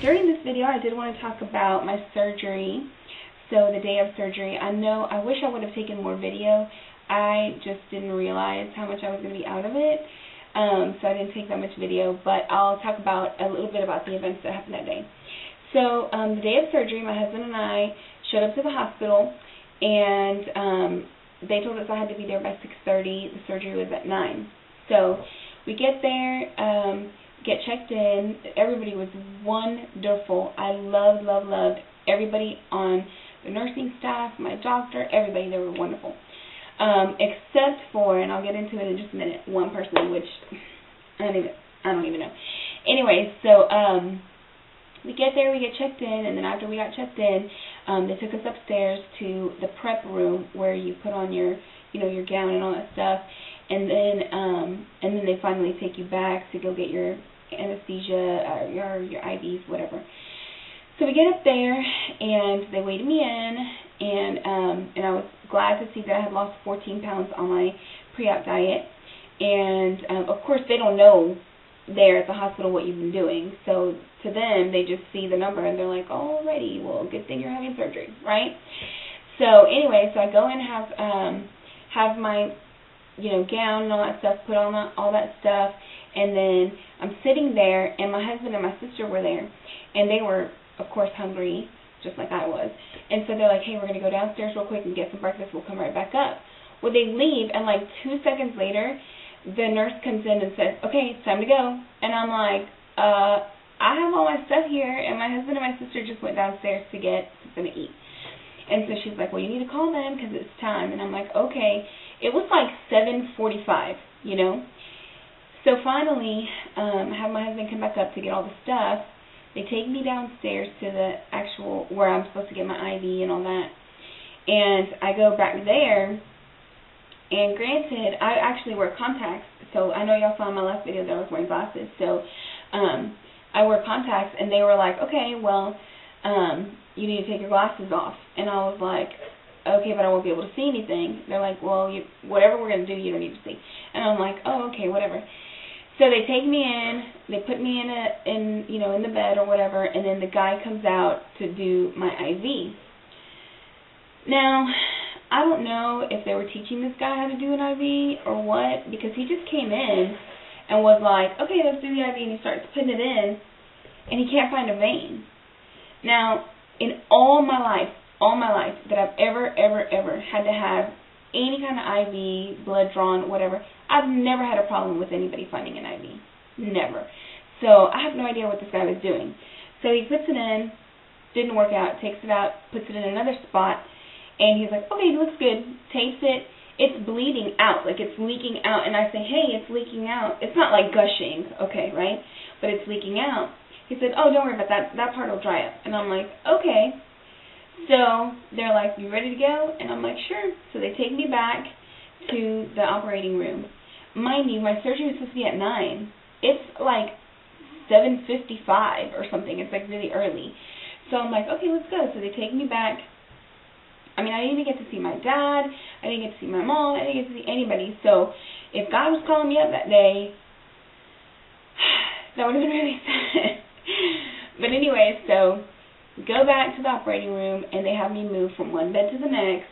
During this video, I did want to talk about my surgery. So the day of surgery, I wish I would have taken more video. I just didn't realize how much I was going to be out of it. So I didn't take that much video, but I'll talk about a little bit about the events that happened that day. So the day of surgery, my husband and I showed up to the hospital, and they told us I had to be there by 6:30. The surgery was at 9. So we get there, get checked in. Everybody was wonderful. I loved everybody on the nursing staff, my doctor, everybody. They were wonderful. Except for, and I'll get into it in just a minute, one person, which I don't even know. Anyway, so we get there, we get checked in, and then after we got checked in, they took us upstairs to the prep room where you put on your, your gown and all that stuff, and then they finally take you back to go get your anesthesia, your IVs, whatever. So we get up there, and they weighed me in, and I was glad to see that I had lost 14 pounds on my pre-op diet. And of course, they don't know there at the hospital what you've been doing. So to them, they just see the number, and they're like, "Alrighty, well, good thing you're having surgery, right?" So anyway, so I go in, have my gown and all that stuff, put on all that stuff, and then I'm sitting there, and my husband and my sister were there, and they were, of course, hungry, just like I was. And so they're like, "Hey, we're going to go downstairs real quick and get some breakfast. We'll come right back up." Well, they leave, and like 2 seconds later, the nurse comes in and says, "Okay, it's time to go." And I'm like, I have all my stuff here, and my husband and my sister just went downstairs to get something to eat. And so she's like, "Well, you need to call them because it's time." And I'm like, "Okay." It was like 7:45, So finally, I have my husband come back up to get all the stuff. They take me downstairs to the actual, where I'm supposed to get my IV and all that. And I go back there, and granted, I actually wear contacts. So I know y'all saw in my last video that I was wearing glasses. So I wear contacts, and they were like, "Okay, well, you need to take your glasses off." And I was like, "Okay, but I won't be able to see anything." They're like, "Well, whatever we're going to do, you don't need to see." And I'm like, "Oh, okay, whatever." So they take me in, they put me in the bed or whatever, and then the guy comes out to do my IV. Now, I don't know if they were teaching this guy how to do an IV or what, because he just came in and was like, "Okay, let's do the IV," and he starts putting it in, and he can't find a vein. Now, in all my life that I've ever had to have any kind of IV, blood drawn, whatever, I've never had a problem with anybody finding an IV. Never. So I have no idea what this guy was doing. So he puts it in, didn't work out, takes it out, puts it in another spot, and he's like, "Okay, it looks good," takes it, it's bleeding out, like it's leaking out, and I say, "Hey, it's leaking out. It's not like gushing, okay, right? But it's leaking out." He said, "Oh, don't worry about that. That part will dry up." And I'm like, "Okay." So they're like, "You ready to go?" And I'm like, "Sure." So they take me back to the operating room. Mind you, my surgery was supposed to be at 9. It's like 7:55 or something. It's like really early. So I'm like, "Okay, let's go." So they take me back. I mean, I didn't even get to see my dad. I didn't get to see my mom. I didn't get to see anybody. So if God was calling me up that day, that would have been really sad. But anyway, so go back to the operating room, and they have me move from one bed to the next,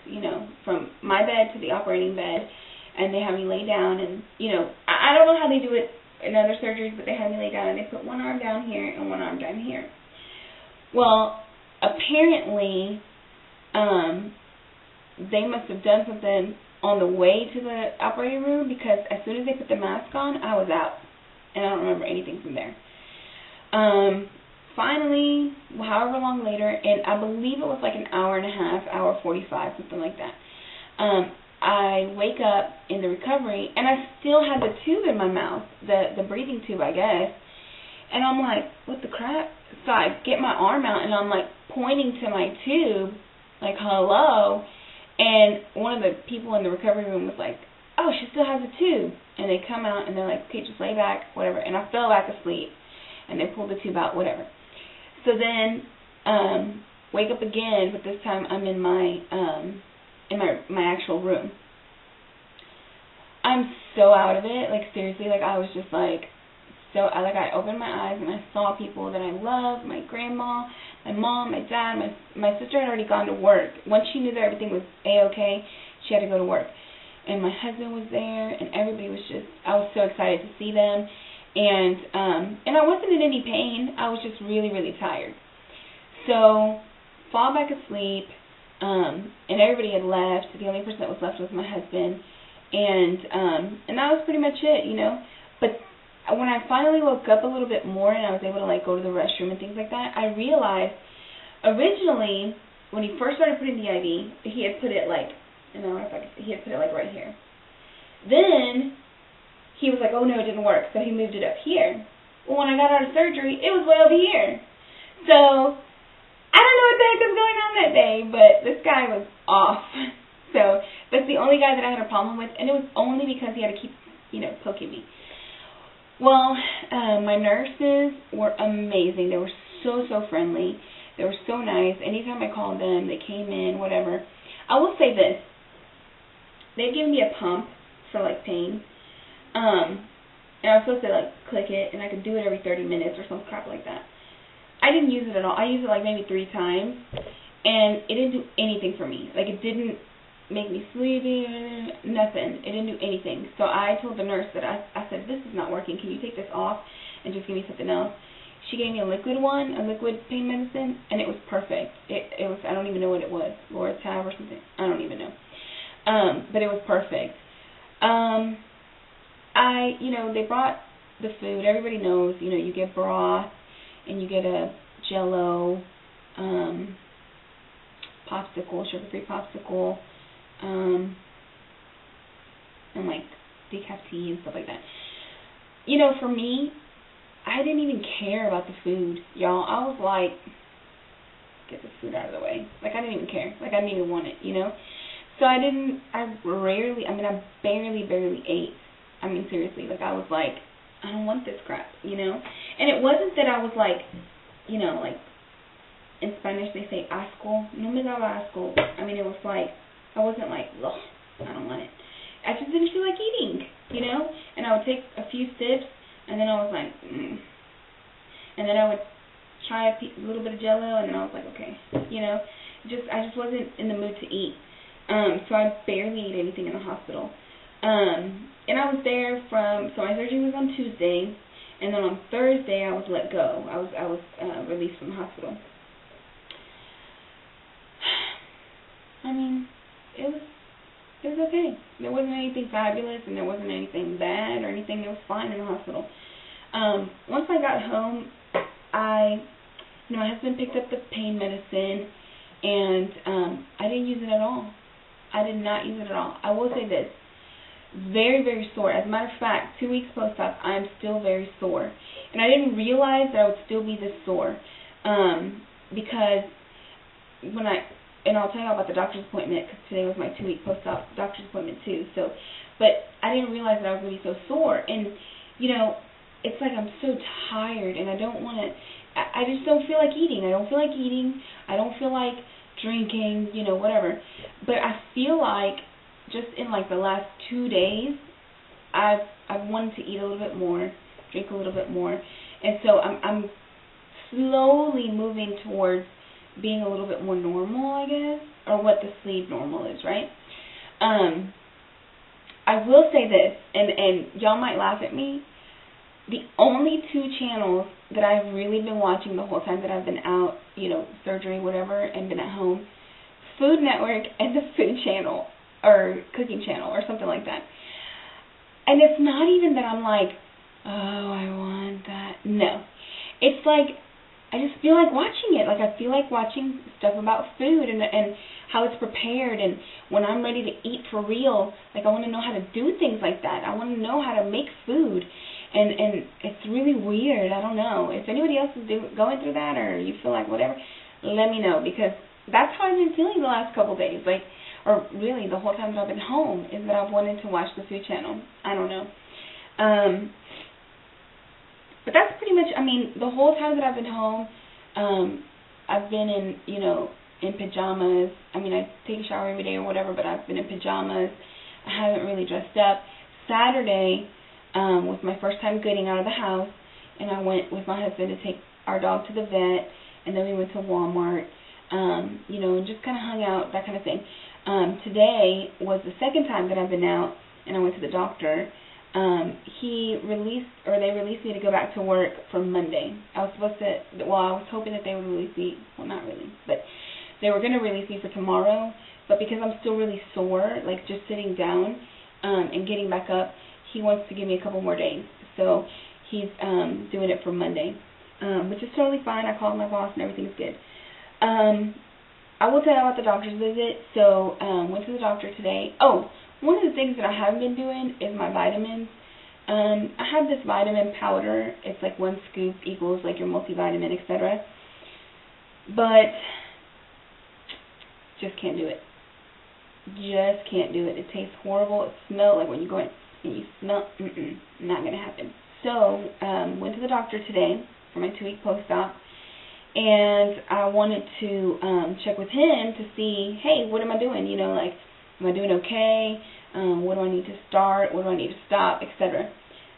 from my bed to the operating bed, and they have me lay down, and, I don't know how they do it in other surgeries, but they have me lay down, and they put one arm down here and one arm down here. Well, apparently, they must have done something on the way to the operating room, because as soon as they put the mask on, I was out, and I don't remember anything from there. Finally, however long later, and I believe it was like an hour and a half, hour 45, something like that, I wake up in the recovery, and I still had the tube in my mouth, the breathing tube, I guess, and I'm like, "What the crap?" So I get my arm out, and I'm like pointing to my tube, like, "Hello," and one of the people in the recovery room was like, "Oh, she still has a tube," and they come out, and they're like, "Okay, just lay back, whatever," and I fell back asleep, and they pulled the tube out, whatever. So then, wake up again, but this time I'm in my actual room. I'm so out of it, like seriously, like I was just like So I opened my eyes and I saw people that I love, my grandma, my mom, my dad, my sister had already gone to work. Once she knew that everything was A-okay, she had to go to work. And my husband was there, and everybody was just, I was so excited to see them. And I wasn't in any pain. I was just really, really tired. So, fall back asleep, and everybody had left. The only person that was left was my husband. And that was pretty much it, you know. But when I finally woke up a little bit more and I was able to like go to the restroom and things like that, I realized originally when he first started putting the IV, he had put it like, he had put it like right here. Then he was like, oh no, it didn't work, so he moved it up here. Well, when I got out of surgery, it was way over here. So I don't know what the heck was going on that day, but this guy was off. So that's the only guy that I had a problem with, and it was only because he had to keep, poking me. Well, my nurses were amazing. They were so, so friendly. They were so nice. Anytime I called them, they came in, whatever. I will say this. They've given me a pump for, like, pain. And I was supposed to, like, click it, and I could do it every 30 minutes or some crap like that. I didn't use it at all. I used it, like, maybe 3 times, and it didn't do anything for me. Like, it didn't make me sleepy, nothing. It didn't do anything. So I told the nurse that I said, this is not working. Can you take this off and just give me something else? She gave me a liquid one, a liquid pain medicine, and it was perfect. It was, I don't even know what it was, Loratab or something. I don't even know. But it was perfect. They brought the food. Everybody knows, you get broth and you get a Jell-O popsicle, sugar-free popsicle, and like decaf tea and stuff like that. For me, I didn't even care about the food, y'all. I was like, get this food out of the way. Like, I didn't even care. Like, I didn't even want it, So I barely ate. I mean, seriously, like, I was like, I don't want this crap, And it wasn't that I was like, like, in Spanish they say asco. No me daba asco. I mean, it was like, I wasn't like, ugh, I don't want it. I just didn't feel like eating, And I would take a few sips, and then I was like, And then I would try a little bit of Jell-O, and then I was like, okay, I just wasn't in the mood to eat. So I barely ate anything in the hospital. And I was there so my surgery was on Tuesday, and then on Thursday I was let go. I was released from the hospital. I mean, it was okay. There wasn't anything fabulous, and there wasn't anything bad or anything. It was fine in the hospital. Once I got home, my husband picked up the pain medicine, and I didn't use it at all. I did not use it at all. I will say this. Very, very sore. As a matter of fact, 2 weeks post-op, I am still very sore. And I didn't realize that I would still be this sore. Because and I'll tell you about the doctor's appointment, because today was my 2-week post-op doctor's appointment too. But I didn't realize that I was going to be so sore. And, it's like I'm so tired, and I don't want to, I just don't feel like eating. I don't feel like eating. I don't feel like drinking, whatever. But I feel like just in like the last 2 days, I've wanted to eat a little bit more, drink a little bit more. And so I'm slowly moving towards being a little bit more normal, I guess, or what the sleep normal is, right? I will say this, and y'all might laugh at me. The only 2 channels that I've really been watching the whole time that I've been out, surgery, whatever, and been at home, Food Network and the Food Channel, or Cooking Channel, or something like that. And it's not even that I'm like, oh, I want that. No. It's like, I just feel like watching it. Like, I feel like watching stuff about food and how it's prepared. And when I'm ready to eat for real, like, I want to know how to do things like that. I want to know how to make food. And it's really weird. I don't know. If anybody else is going through that, or you feel like whatever, let me know. Because that's how I've been feeling the last couple days. Like, or really the whole time that I've been home, is that I've wanted to watch the Food Channel. I don't know. But that's pretty much, the whole time that I've been home, I've been in, in pajamas. I take a shower every day or whatever, but I've been in pajamas. I haven't really dressed up. Saturday was my first time getting out of the house. and I went with my husband to take our dog to the vet, and then we went to Walmart, you know, and just kind of hung out, that kind of thing. Today was the second time that I've been out, and I went to the doctor. They released me to go back to work for Monday. I was supposed to, well, I was hoping that they would release me, well, not really, but they were going to release me for tomorrow, but because I'm still really sore, like just sitting down and getting back up, he wants to give me a couple more days. So he's doing it for Monday, which is totally fine. I called my boss and everything's good. I will tell you about the doctor's visit. So went to the doctor today. Oh, one of the things that I haven't been doing is my vitamins. I have this vitamin powder. It's like 1 scoop equals like your multivitamin, etc. But just can't do it. Just can't do it. It tastes horrible. It smells like when you go in and you smell, not going to happen. So, went to the doctor today for my 2-week post-op, and I wanted to check with him to see, hey, what am I doing? You know, like, am I doing okay? What do I need to start? What do I need to stop, etc.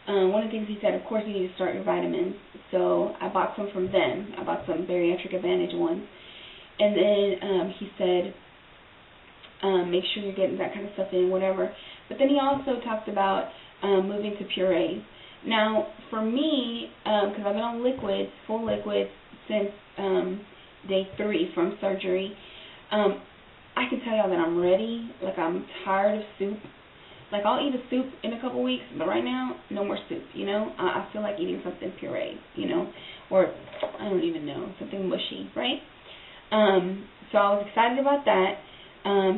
One of the things he said, of course, you need to start your vitamins. So I bought some from them. I bought some Bariatric Advantage ones. And then he said, make sure you're getting that kind of stuff in, whatever. But then he also talked about moving to purees. Now, for me, because I've been on liquids, full liquids, since day 3 from surgery, I can tell y'all that I'm ready. Like, I'm tired of soup. Like, I'll eat a soup in a couple weeks, but right now, no more soup, you know? I feel like eating something pureed, you know? Or, I don't even know, something mushy, right? So I was excited about that.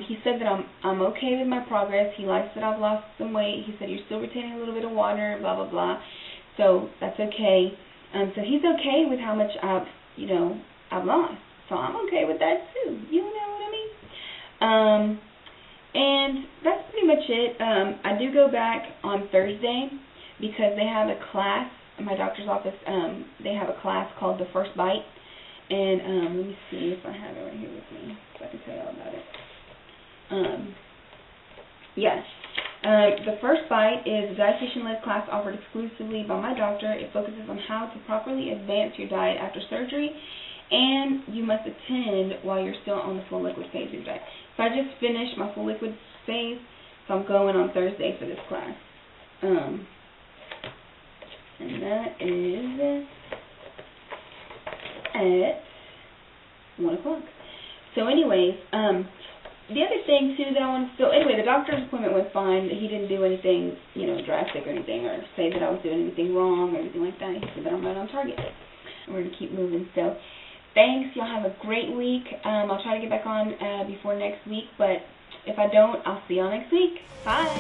He said that I'm okay with my progress. He likes that I've lost some weight. He said, you're still retaining a little bit of water, blah, blah, blah. So that's okay. So he's okay with how much I've lost. So I'm okay with that too. You know what I mean? And that's pretty much it. I do go back on Thursday because they have a class in my doctor's office. They have a class called The First Bite. And let me see if I have it right here with me so I can tell you all about it. Yes. The First Bite is a dietitian-led class offered exclusively by my doctor. It focuses on how to properly advance your diet after surgery, and you must attend while you're still on the full liquid phase of your diet. So I just finished my full liquid phase, so I'm going on Thursday for this class. And that is at 1 o'clock. So anyways, the other thing, too, that I wanted to... So, anyway, the doctor's appointment went fine. He didn't do anything, you know, drastic or anything, or say that I was doing anything wrong or anything like that. He said that I'm right on target. And we're going to keep moving. So, thanks. Y'all have a great week. I'll try to get back on before next week, but if I don't, I'll see y'all next week. Bye.